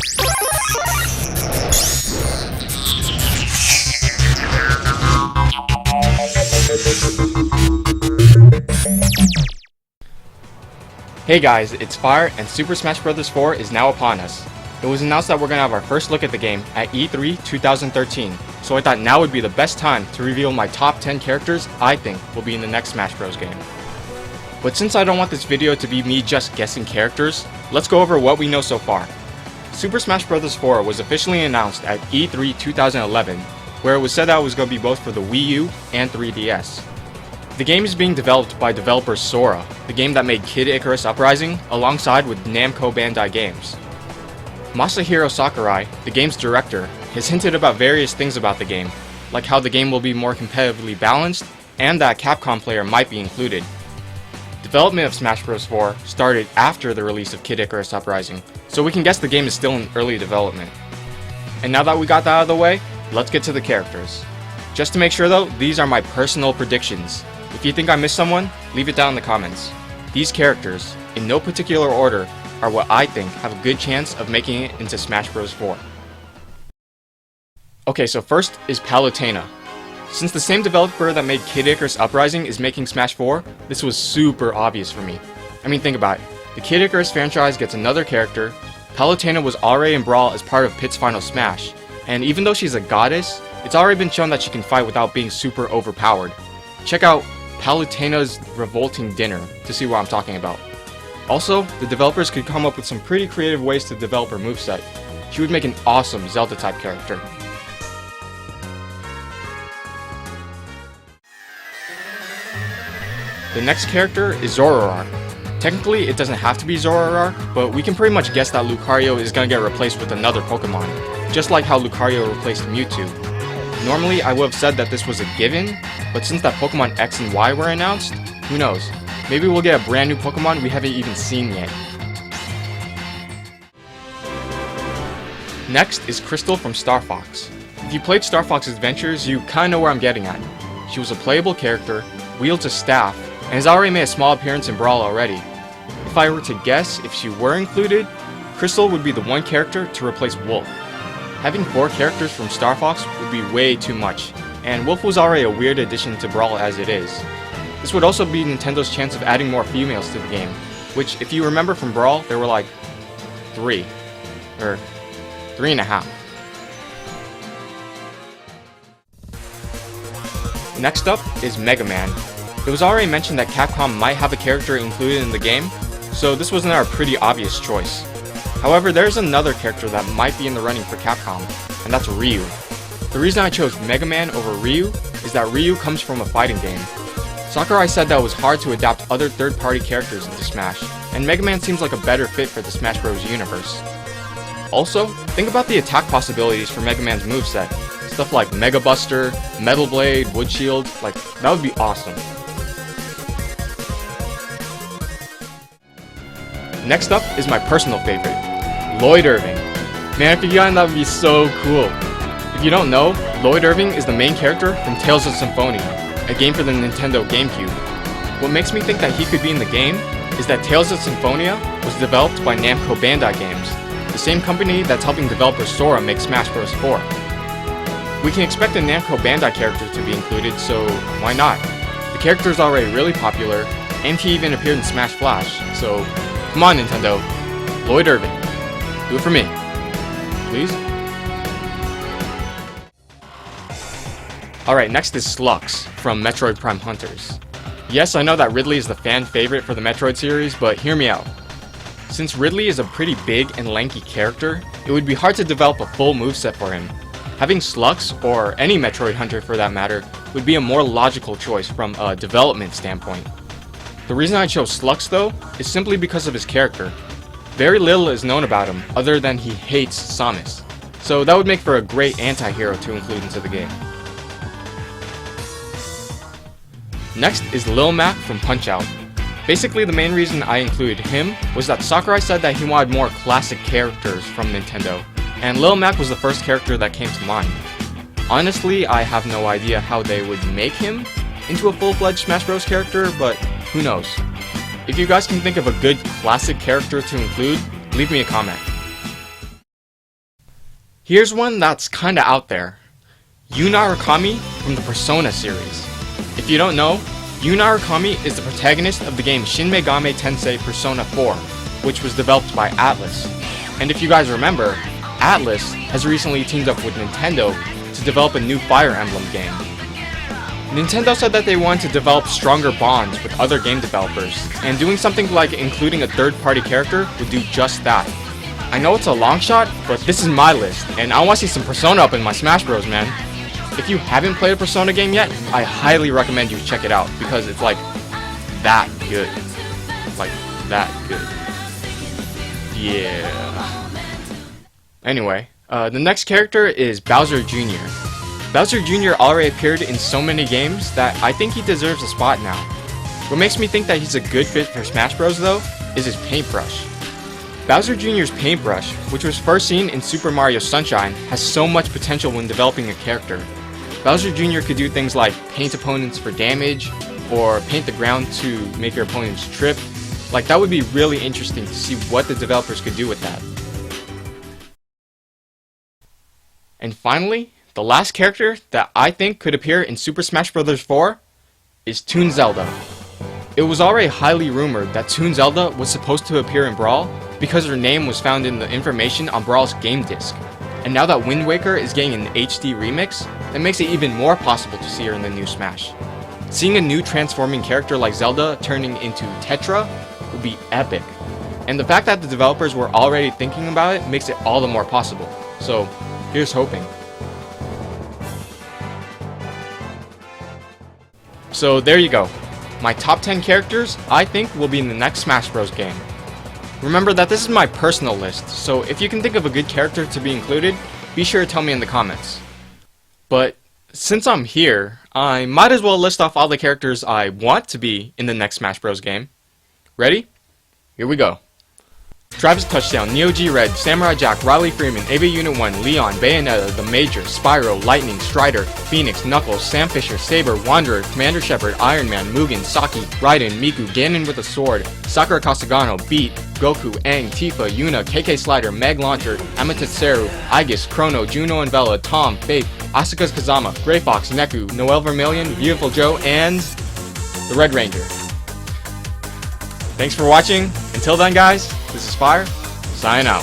Hey guys, it's Fire, and Super Smash Bros. 4 is now upon us. It was announced that we're gonna have our first look at the game at E3 2013, so I thought now would be the best time to reveal my top 10 characters I think will be in the next Smash Bros. Game. But since I don't want this video to be me just guessing characters, let's go over what we know so far. Super Smash Bros. 4 was officially announced at E3 2011, where it was said that it was going to be both for the Wii U and 3DS. The game is being developed by developer Sora, the game that made Kid Icarus Uprising, alongside with Namco Bandai Games. Masahiro Sakurai, the game's director, has hinted about various things about the game, like how the game will be more competitively balanced, and that a Capcom player might be included. Development of Smash Bros. 4 started after the release of Kid Icarus Uprising, so we can guess the game is still in early development. And now that we got that out of the way, let's get to the characters. Just to make sure though, these are my personal predictions. If you think I missed someone, leave it down in the comments. These characters, in no particular order, are what I think have a good chance of making it into Smash Bros. 4. Okay, so first is Palutena. Since the same developer that made Kid Icarus Uprising is making Smash 4, this was super obvious for me. I mean, think about it. The Kid Icarus franchise gets another character. Palutena was already in Brawl as part of Pit's Final Smash, and even though she's a goddess, it's already been shown that she can fight without being super overpowered. Check out Palutena's Revolting Dinner to see what I'm talking about. Also, the developers could come up with some pretty creative ways to develop her moveset. She would make an awesome Zelda type character. The next character is Zoroark. Technically, it doesn't have to be Zoroark, but we can pretty much guess that Lucario is gonna get replaced with another Pokemon, just like how Lucario replaced Mewtwo. Normally, I would have said that this was a given, but since that Pokemon X and Y were announced, who knows? Maybe we'll get a brand new Pokemon we haven't even seen yet. Next is Crystal from Star Fox. If you played Star Fox Adventures, you kinda know where I'm getting at. She was a playable character, wields a staff, and has already made a small appearance in Brawl already. If I were to guess if she were included, Crystal would be the one character to replace Wolf. Having 4 characters from Star Fox would be way too much, and Wolf was already a weird addition to Brawl as it is. This would also be Nintendo's chance of adding more females to the game, which if you remember from Brawl, there were like 3, or 3.5. Next up is Mega Man. It was already mentioned that Capcom might have a character included in the game, so this was another pretty obvious choice. However, there's another character that might be in the running for Capcom, and that's Ryu. The reason I chose Mega Man over Ryu is that Ryu comes from a fighting game. Sakurai said that it was hard to adapt other third-party characters into Smash, and Mega Man seems like a better fit for the Smash Bros. Universe. Also, think about the attack possibilities for Mega Man's moveset. Stuff like Mega Buster, Metal Blade, Wood Shield, like, that would be awesome. Next up is my personal favorite, Lloyd Irving. Man, if you got him, that would be so cool. If you don't know, Lloyd Irving is the main character from Tales of Symphonia, a game for the Nintendo GameCube. What makes me think that he could be in the game is that Tales of Symphonia was developed by Namco Bandai Games, the same company that's helping developer Sora make Smash Bros. 4. We can expect a Namco Bandai character to be included, so why not? The character is already really popular, and he even appeared in Smash Flash, so come on Nintendo, Lloyd Irving, do it for me, please? Alright, next is Slug from Metroid Prime Hunters. Yes, I know that Ridley is the fan favorite for the Metroid series, but hear me out. Since Ridley is a pretty big and lanky character, it would be hard to develop a full moveset for him. Having Slug, or any Metroid Hunter for that matter, would be a more logical choice from a development standpoint. The reason I chose Slug though, is simply because of his character. Very little is known about him, other than he hates Samus. So that would make for a great anti-hero to include into the game. Next is Lil Mac from Punch-Out! Basically, the main reason I included him was that Sakurai said that he wanted more classic characters from Nintendo, and Lil Mac was the first character that came to mind. Honestly, I have no idea how they would make him into a full-fledged Smash Bros. Character, but who knows. If you guys can think of a good classic character to include, leave me a comment. Here's one that's kinda out there. Narukami from the Persona series. If you don't know, Narukami is the protagonist of the game Shin Megami Tensei Persona 4, which was developed by Atlus. And if you guys remember, Atlus has recently teamed up with Nintendo to develop a new Fire Emblem game. Nintendo said that they wanted to develop stronger bonds with other game developers, and doing something like including a third-party character would do just that. I know it's a long shot, but this is my list, and I want to see some Persona up in my Smash Bros, man. If you haven't played a Persona game yet, I highly recommend you check it out, because it's like, that good. Like, that good. Yeah. Anyway, the next character is Bowser Jr. Bowser Jr. already appeared in so many games that I think he deserves a spot now. What makes me think that he's a good fit for Smash Bros though, is his paintbrush. Bowser Jr.'s paintbrush, which was first seen in Super Mario Sunshine, has so much potential when developing a character. Bowser Jr. could do things like paint opponents for damage, or paint the ground to make your opponents trip. Like, that would be really interesting to see what the developers could do with that. And finally, the last character that I think could appear in Super Smash Bros. 4 is Toon Zelda. It was already highly rumored that Toon Zelda was supposed to appear in Brawl because her name was found in the information on Brawl's game disc. And now that Wind Waker is getting an HD remix, that makes it even more possible to see her in the new Smash. Seeing a new transforming character like Zelda turning into Tetra would be epic. And the fact that the developers were already thinking about it makes it all the more possible. So, here's hoping. So there you go. My top 10 characters I think will be in the next Smash Bros. Game. Remember that this is my personal list, so if you can think of a good character to be included, be sure to tell me in the comments. But since I'm here, I might as well list off all the characters I want to be in the next Smash Bros. Game. Ready? Here we go. Travis Touchdown, Neo G Red, Samurai Jack, Riley Freeman, AV Unit 1, Leon, Bayonetta, The Major, Spyro, Lightning, Strider, Phoenix, Knuckles, Sam Fisher, Saber, Wanderer, Commander Shepard, Iron Man, Mugen, Saki, Raiden, Miku, Ganon with a Sword, Sakura Kasagano, Beat, Goku, Aang, Tifa, Yuna, KK Slider, Meg Launcher, Amaterasu, Aegis, Chrono, Juno and Bella, Tom, Faith, Asuka's Kazama, Grey Fox, Neku, Noel Vermillion, Beautiful Joe, and the Red Ranger. Thanks for watching. Until then, guys, this is Fire, signing out.